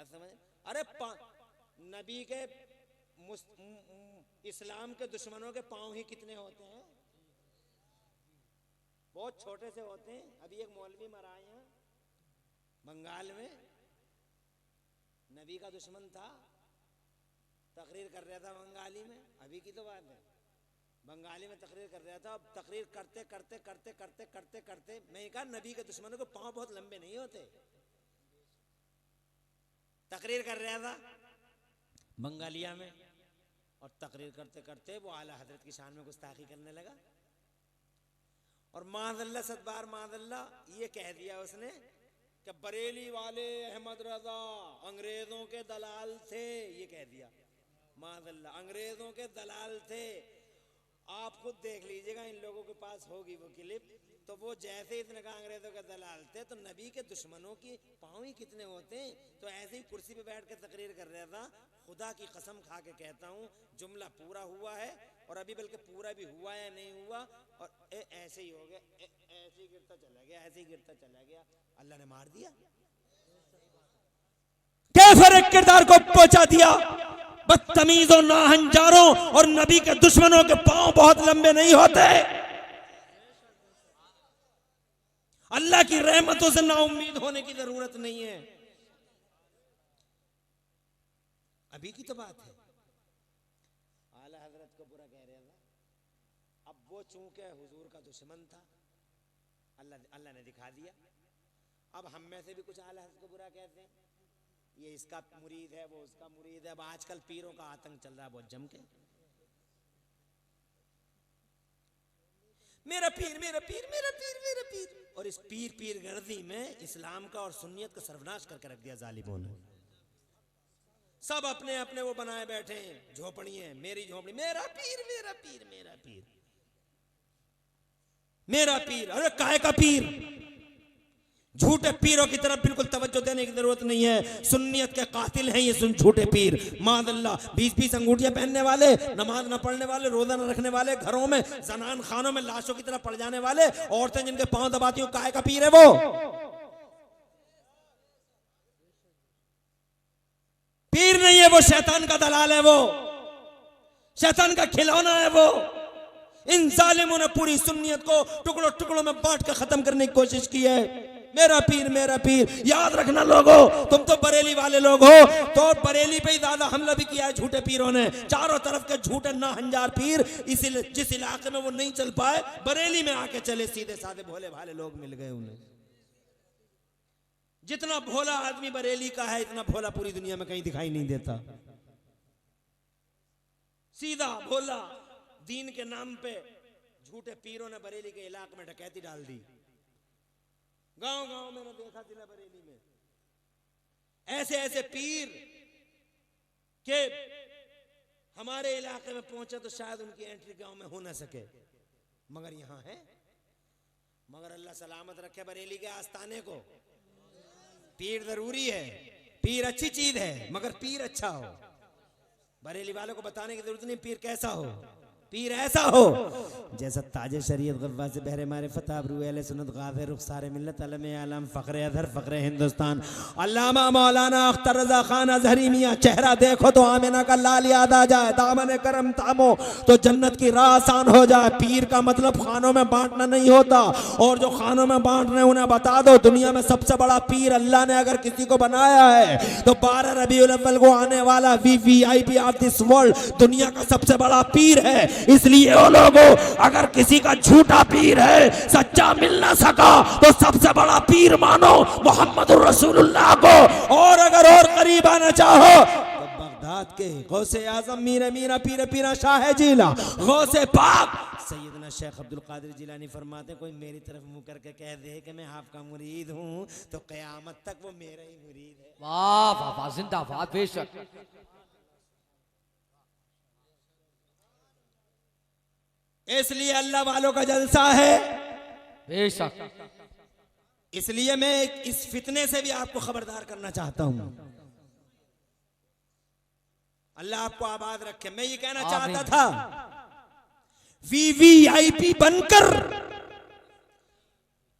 बात समझ? अरे नबी के इस्लाम के दुश्मनों के पांव ही कितने होते हैं? बहुत छोटे से होते हैं। अभी एक मौलवी मरा है बंगाल में, नबी का दुश्मन था, तकरीर कर रहा था बंगाली में। अभी की तो बात है, बंगाली में तकरीर कर रहा था। अब तकरीर करते करते करते करते करते करते मैं कहा नबी के दुश्मनों के पांव बहुत लंबे नहीं होते। तकरीर कर रहा था बंगालिया में, और तकरीर करते करते वो आला हजरत की शान में गुस्ताखी करने लगा, और माज़अल्लाह सदबार माज़अल्लाह ये कह दिया उसने कि बरेली वाले अहमद रजा अंग्रेजों के दलाल थे। ये कह दिया माज़अल्लाह, अंग्रेजों के दलाल थे। आप खुद देख लीजिएगा, इन लोगों के पास होगी वो क्लिप। तो वो जैसे इसने कहा अंग्रेजों के दलाल थे, तो नबी के दुश्मनों की पांव ही कितने होते हैं। तो ऐसे ही कुर्सी पे बैठ के तकरीर कर रहा था। खुदा की कसम खा के कहता हूँ जुमला पूरा हुआ है, और अभी बल्कि पूरा भी हुआ या नहीं हुआ, और ऐसे ही हो गया, ऐसे ही गिरता चला गया, ऐसे ही गिरता चला गया, अल्लाह ने मार दिया। कैफर एक किरदार को पहुंचा दिया। बदतमीजों, नाहंजारों और नबी के दुश्मनों के पांव बहुत लंबे नहीं होते। अल्लाह की रहमतों से नाउम्मीद होने की जरूरत नहीं है। अभी की तो बात है, आला हजरत को बुरा कह रहा था। अब वो चूंकि हुजूर का दुश्मन था, अल्लाह ने दिखा दिया। अब हम में से भी कुछ आला हजरत को बुरा कहते हैं, ये इसका मुरीद है, वो उसका मुरीद है। अब आजकल पीरों का आतंक चल रहा है बहुत जम के। मेरा पीर, मेरा पीर, मेरा पीर, मेरा पीर, और इस पीर पीर गर्दी में इस्लाम का और सुन्नियत का सर्वनाश करके रख दिया जालिमों ने। सब अपने अपने वो बनाए बैठे हैं झोपड़ियां, मेरी झोपड़ी, मेरा पीर, मेरा पीर, मेरा पीर, मेरा पीर। अरे काहे का पीर? झूठे पीरों की तरफ बिल्कुल तवज्जो देने की जरूरत नहीं है। सुन्नियत के कातिल हैं ये झूठे पीर। मादल्ला 20-20 अंगूठियां पहनने वाले, नमाज न पढ़ने वाले, रोजा न रखने वाले, घरों में जनान खानों में लाशों की तरह पड़ जाने वाले, औरतें जिनके पांव दबाती हो, काहे का पीर है वो? पीर नहीं है वो, शैतान का दलाल है वो, शैतान का खिलौना है वो। इन जालिमों ने पूरी सुन्नियत को टुकड़ों टुकड़ों में बांट कर खत्म करने की कोशिश की है। मेरा पीर, मेरा पीर। याद रखना लोगों, तुम तो बरेली वाले लोग हो, तो बरेली पे ही ज्यादा हमला भी किया है झूठे पीरों ने। चारों तरफ के झूठे नाहंजार पीर, इसीलिए जिस इलाके में वो नहीं चल पाए, बरेली में आके चले। सीधे साधे भोले भाले लोग मिल गए उन्हें। जितना भोला आदमी बरेली का है, इतना भोला पूरी दुनिया में कहीं दिखाई नहीं देता। सीधा भोला, दीन के नाम पे झूठे पीरों ने बरेली के इलाके में डकैती डाल दी। गांव गांव में मैंने देखा जिला बरेली में ऐसे ऐसे पीर के हमारे इलाके में पहुंचे तो शायद उनकी एंट्री गांव में हो ना सके, मगर यहां है। मगर अल्लाह सलामत रखे बरेली के आस्थाने को। पीर जरूरी है, पीर अच्छी चीज है, मगर पीर अच्छा हो। बरेली वालों को बताने की जरूरत नहीं पीर कैसा हो। पीर ऐसा हो जैसा ताजे शरीयत गव्वा से बहरे मारे फतह अबरू अहले सुन्नत गाज़े रुखसारे मिल्लत अलम आलम फ़ख्रे अज़हर फ़ख्रे हिंदुस्तान अल्लामा मौलाना अख्तर रज़ा खान अज़हरी मियां। चेहरा देखो तो आमिना का लाल याद आ जाए, दामन करम थामो तो जन्नत की राह आसान हो जाए। पीर का मतलब खानों में बांटना नहीं होता, और जो खानों में बांट रहे उन्हें बता दो दुनिया में सबसे बड़ा पीर अल्लाह ने अगर किसी को बनाया है तो 12 रबीउल अव्वल को आने वाला VVIP ऑफ दिस वर्ल्ड दुनिया का सबसे बड़ा पीर है। इसलिए वो लोगों, अगर किसी का झूठा पीर है, सच्चा मिल ना सका, तो सबसे बड़ा पीर मानो मोहम्मद रसूलुल्लाह को। और अगर और करीब आना चाहो तो बगदाद के गौसे आजम मीर मीरा पीर पीरा शाह जिला गौसे पाक सैयदना शेख अब्दुल कादिर जिलानी फरमाते, कोई मेरी तरफ मुंह करके कह दे कि मैं आपका मुरीद हूँ तो कयामत तक वो मेरा ही मुरीद है। वाह वाह वाह, जिंदाबाद, बेशक। इसलिए अल्लाह वालों का जलसा है, बेशक। इसलिए मैं इस फितने से भी आपको खबरदार करना चाहता हूं। अल्लाह आपको आबाद रखे। मैं ये कहना चाहता था, VVIP बनकर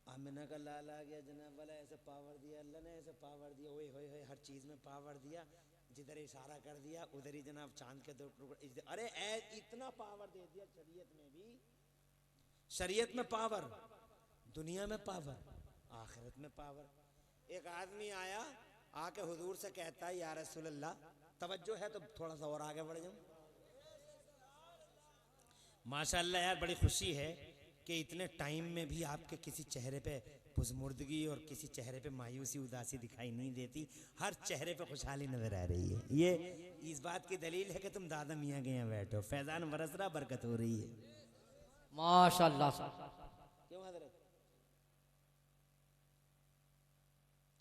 आमिना का लाल आ गया जनाब वाला, ऐसे पावर दिया अल्लाह ने, ऐसे पावर दिया, ओए होए होए, हर चीज में पावर दिया, जिधर इशारा कर दिया उधर ही जनाब चांद के 2 टुकड़े। अरे इतना पावर दे दिया शरीयत में भी, शरीयत में पावर, दुनिया में पावर, आखिरत में पावर। एक आदमी आया, आके हुजूर से कहता है या रसूल अल्लाह, तवज्जो है तो थोड़ा सा और आगे बढ़ जाऊं। माशाअल्लाह यार, बड़ी खुशी है कि इतने टाइम में भी आपके किसी चेहरे पे पुज़मुर्दगी और किसी चेहरे पे मायूसी उदासी दिखाई नहीं देती, हर चेहरे पे खुशहाली नजर आ रही है। ये इस बात की दलील है कि तुम दादा मियाँ के यहाँ बैठो, फैजान बरस रहा, बरकत हो रही है। माशाअल्लाह। क्यों हजरत?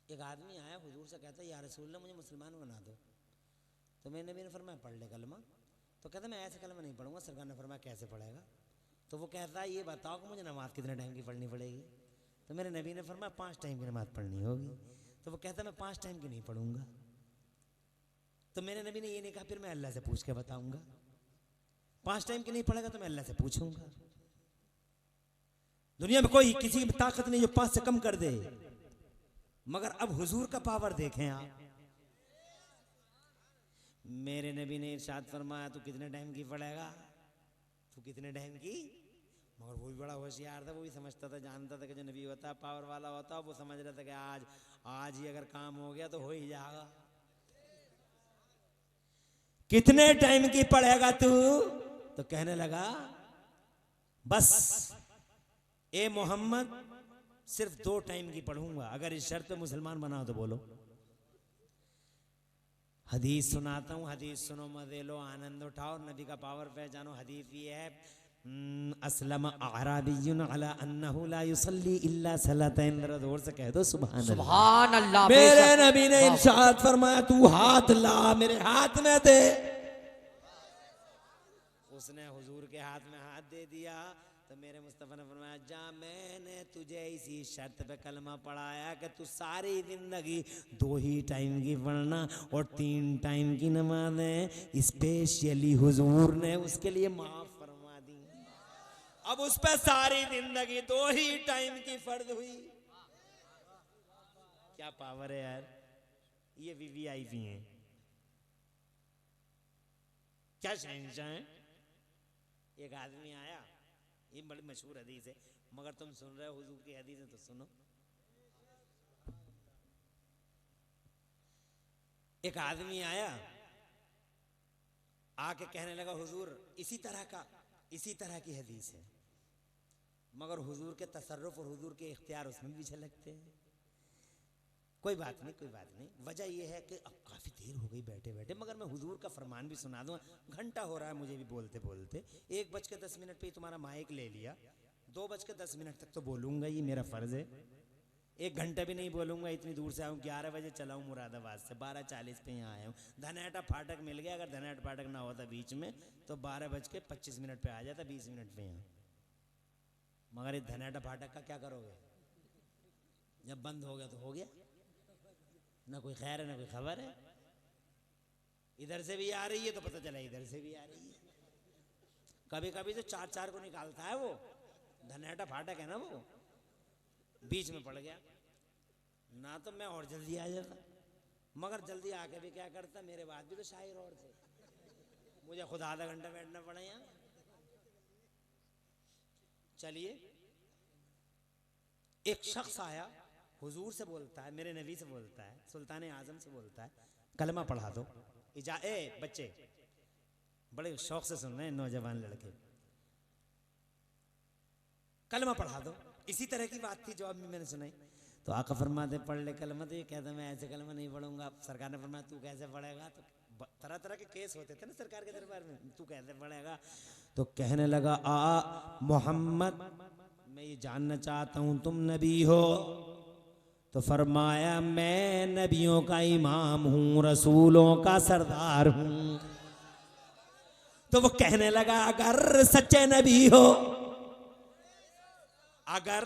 एक आदमी आया हुजूर से, कहता है या रसूलल्लाह मुझे मुसलमान बना दो। तो मेरे नबी ने फरमाया पढ़ ले कलमा। तो कहता मैं ऐसे कलमा नहीं पढ़ूंगा। सरकार ने फरमाया कैसे पढ़ेगा? तो वो कहता है ये बताओ कि मुझे नमाज कितने टाइम की पढ़नी पड़ेगी? तो मेरे नबी ने फरमाया 5 टाइम की नमाज पढ़नी होगी। तो वो कहता मैं 5 टाइम की नहीं पढ़ूंगा। तो मेरे नबी ने ये नहीं कहा फिर मैं अल्लाह से पूछ के बताऊंगा। 5 टाइम की नहीं पढ़ेगा तो मैं अल्लाह से पूछूंगा। दुनिया में कोई किसी की ताकत नहीं जो 5 से कम कर दे, मगर अब हुजूर का पावर देखें आप। मेरे नबी ने इरशाद फरमाया तू कितने टाइम की पढ़ेगा? तू कितने टाइम की? मगर वो भी बड़ा होशियार था, वो भी समझता था, जानता था कि जो नबी होता है पावर वाला होता है। वो समझ रहा था कि आज ही अगर काम हो गया तो हो ही जाएगा। कितने टाइम की पढ़ेगा तू? तो कहने लगा बस ए मोहम्मद सिर्फ 2 टाइम की पढ़ूंगा, अगर इस शर्त पे मुसलमान बनाओ तो बोलो। हदीस सुनाता हूँ, हदीस सुनो, मजे लो, आनंद उठाओ, नबी का पावर पहचानो। हदीस ये है, अस्लम अअराबियुन अला अन्नहु ला युसल्ली इल्ला सलातैन। जोर से कह दो सुभान अल्लाह। सुभान अल्लाह। मेरे नबी ने इरशाद फरमाया तू हाथ ला, मेरे हाथ में दे। उसने हुजूर के हाथ में हाथ दे दिया तो मेरे मुस्तफा ने फरमाया जा, मैंने तुझे इसी शर्त पे कलमा पढ़ाया कि तू सारी जिंदगी 2 ही टाइम की पढ़ना और 3 टाइम की नमाज़ें स्पेशली हुजूर ने उसके लिए माफ फरमा दी। अब उस पे सारी जिंदगी 2 ही टाइम की फर्ज हुई। क्या पावर है यार, ये वीवीआईपी हैं, क्या शहंशाह हैं। एक आदमी आया, ये बड़ी मशहूर हदीस है, मगर तुम सुन रहे हो हुजूर की हदीस है तो सुनो। एक आदमी आया, आके कहने लगा हुजूर इसी तरह की हदीस है, मगर हुजूर के तसर्रुफ और हुजूर के इख्तियार उसमें भी झलकते हैं। कोई बात नहीं। वजह यह है कि अब काफ़ी देर हो गई बैठे बैठे, मगर मैं हुजूर का फरमान भी सुना दूँ। घंटा हो रहा है मुझे भी बोलते बोलते। 1:10 पे तुम्हारा माइक ले लिया, 2:10 तक तो बोलूँगा, ये मेरा फ़र्ज़ है। 1 घंटा भी नहीं बोलूँगा, इतनी दूर से आऊँ, 11 बजे चला हूँ मुरादाबाद से, 12:40 पे यहाँ आया हूँ। धनैटा फाटक मिल गया, अगर धनैटा फाटक ना होता बीच में तो 12:25 पे आ जाता, 20 मिनट पे यहाँ। मगर इस धनैटा फाटक का क्या करोगे? जब बंद हो गया तो हो गया, ना कोई खैर है ना कोई खबर है। इधर से भी आ रही है तो पता चला इधर से भी आ रही है। कभी कभी तो 4 को निकालता है वो, धनैटा फाटक है ना वो, बीच में पड़ गया ना तो मैं और जल्दी आ जाता, मगर जल्दी आके भी क्या करता, मेरे बाद भी तो शाही रोड थे, मुझे खुद आधा घंटा बैठना पड़ा यहाँ। चलिए, एक शख्स आया, हुजूर से बोलता है, मेरे नबी से बोलता है, सुल्तान आजम से बोलता है कलमा पढ़ा दो। बच्चे बड़े शौक से सुन रहे हैं, नौजवान लड़के, कलमा पढ़ा दो। इसी तरह की बात थी जो अब मैंने सुनाई। तो आका फरमाते पढ़ ले कलमा। तो ये कहता मैं ऐसे कलमा नहीं पढ़ूंगा। सरकार ने फरमाया तू कैसे पढ़ेगा? तो तरह तरह के केस होते थे ना सरकार के दरबार में, तू कैसे पढ़ेगा? तो कहने लगा मोहम्मद, मैं ये जानना चाहता हूं तुम नबी हो? तो फरमाया मैं नबियों का इमाम हूं, रसूलों का सरदार हूं। तो वो कहने लगा अगर सच्चे नबी हो, अगर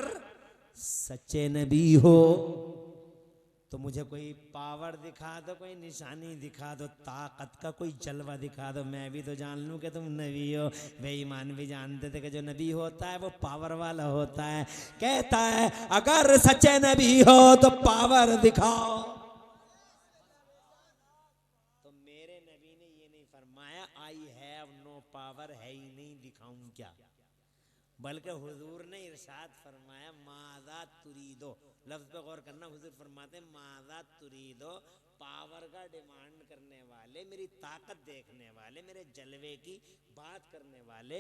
सच्चे नबी हो तो मुझे कोई पावर दिखा दो, कोई निशानी दिखा दो, ताकत का कोई जलवा दिखा दो, मैं भी तो जान लूं कि तुम नबी हो। बेईमान भी जानते थे कि जो नबी होता है वो पावर वाला होता है। कहता है अगर सच्चे नबी हो तो पावर दिखाओ। फरमाया आई हैव नो पावर, है ही नहीं, दिखाऊं क्या। बल्कि हुजूर ने इरशाद फरमाया माज़ा तुरीदो, लफ्ज पे गौर करना, हुजूर फरमाते माज़ा तुरीदो, पावर का डिमांड करने वाले, मेरी ताकत देखने वाले, मेरे जलवे की बात करने वाले,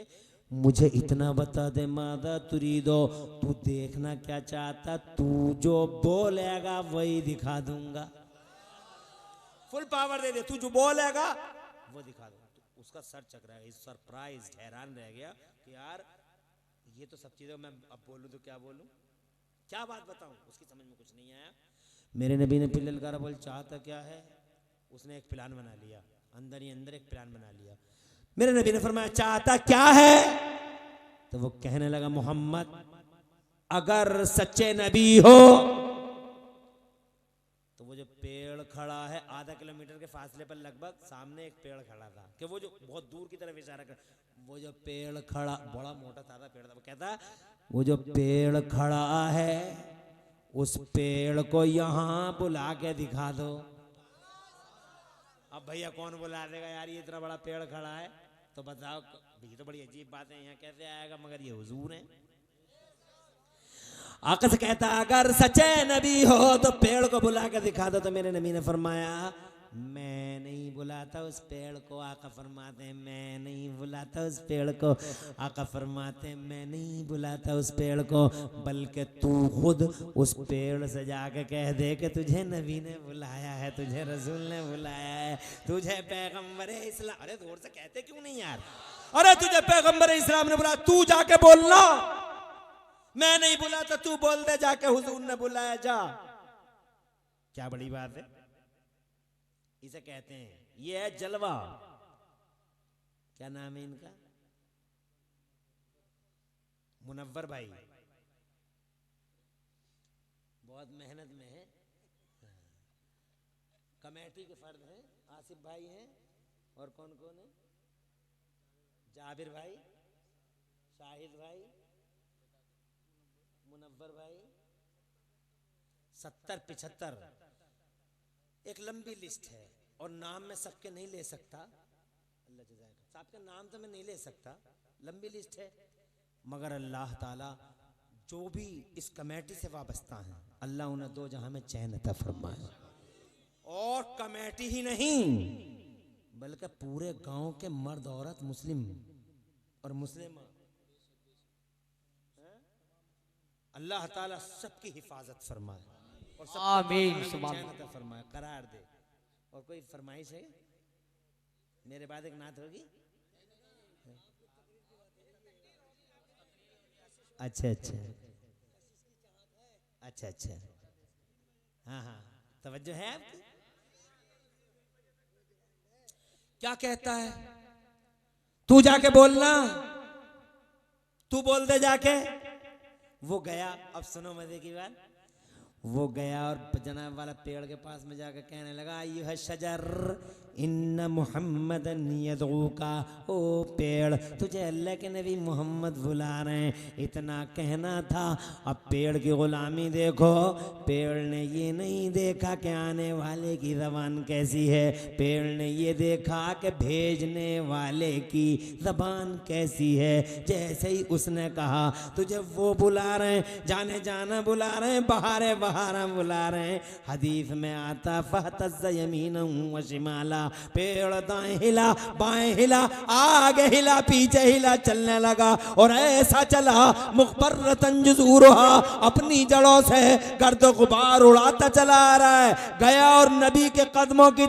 मुझे इतना बता दे माज़ा तुरीदो, तू देखना क्या चाहता, तू जो बोलेगा वही दिखा दूंगा। फुल पावर दे दे, तू जो बोलेगा वो दिखा दूंगा। तो उसका सर चकरा गया, सरप्राइज, हैरान रह गया कि यार ये तो सब चीज़ें मैं अब बोलूँ तो क्या बोलूँ, क्या बात बताऊँ, उसकी समझ में कुछ नहीं आया। मेरे नबी ने फिर ललकारा, बोल चाहता क्या है। उसने एक प्लान बना लिया, अंदर ही अंदर एक प्लान बना लिया। मेरे नबी ने फरमाया चाहता क्या है, तो वो कहने लगा मोहम्मद अगर सच्चे नबी हो तो वो जो पेड़ खड़ा है आधा किलोमीटर के फासले पर लगभग सामने एक पेड़ खड़ा था, कि वो जो बहुत दूर की तरफ इशारा कर, वो जो पेड़ खड़ा, बड़ा मोटा ताजा पेड़ था, वो कहता वो जो पेड़ खड़ा है उस पेड़ को यहाँ बुला के दिखा दो। अब भैया कौन बुला देगा यार, ये इतना बड़ा पेड़ खड़ा है, तो बताओ, ये तो बड़ी अजीब बात है, यहाँ कैसे आएगा, मगर ये हुजूर है। आका से कहता अगर सच्चे नबी हो तो पेड़ को बुला के दिखा दो। तो मेरे नबी ने फरमाया मैं नहीं बुलाता उस पेड़ को। आका फरमाते मैं नहीं बुलाता उस पेड़ को। आका फरमाते मैं नहीं बुलाता उस पेड़ को, बल्कि तू खुद उस पेड़ से जाके कह दे कि तुझे नबी ने बुलाया है, तुझे रसूल ने बुलाया है, तुझे पैगंबर इस्लाम। अरे जोर से कहते क्यों नहीं यार, अरे तुझे पैगंबर इस्लाम ने बुलाया, तू जाके बोलना, मैं नहीं बुलाता, तू बोल दे जाके हुजूर ने बुलाया, जा। क्या बड़ी बात है, इसे कहते हैं, ये है जलवा। क्या नाम है इनका, मुनव्वर भाई, बहुत मेहनत में है। कमेटी के फर्द हैं, आसिफ भाई हैं, और कौन कौन है, जाबिर भाई, शाहिद भाई, मुनव्वर भाई, 70-75, एक लंबी लिस्ट है, और नाम मैं सबके नहीं ले सकता, अल्लाह जज़ाक साहब का नाम तो मैं नहीं ले सकता, लंबी लिस्ट है, मगर अल्लाह ताला जो भी इस कमेटी से वाबस्ता हैं, अल्लाह उन्हें दो जहां में चैन अता फरमाए। और कमेटी ही नहीं, बल्कि पूरे गांव के मर्द औरत, मुस्लिम और मुस्लिम, अल्लाह ताला सबकी हिफाजत फरमाए और आमीन सबको फरमाए, करार दे। और कोई फरमाइश है, मेरे बाद एक नात होगी। अच्छा अच्छा अच्छा अच्छा, हाँ हाँ, तवज्जो है आपकी। क्या कहता है, तू जाके बोलना, तू बोल दे जाके। वो गया, अब सुनो मजे की बात, वो गया और जनाब वाला पेड़ के पास में जाकर कहने लगा अय्युह शजर इन्न मुहम्मदन यदऊका, ओ पेड़ तुझे अल्लाह के नबी मोहम्मद बुला रहे हैं, इतना कहना था। अब पेड़ की गुलामी देखो, पेड़ ने ये नहीं देखा कि आने वाले की ज़बान कैसी है, पेड़ ने ये देखा कि भेजने वाले की ज़बान कैसी है। जैसे ही उसने कहा तुझे वो बुला रहे हैं, जाने जाना बुला रहे हैं, बहारे बहारा बुला रहे हैं, हदीस में आता फहतज़ यमीनहु व शिमाला, पेड़ दाएं हिला बाएं हिला, आगे हिला पीछे हिला, चलने लगा और ऐसा चला मुख़बरतन जुज़ूरुहा, अपनी जड़ों से गर्द गुबार उड़ाता चला आ रहा है। गया और नबी के कदमों की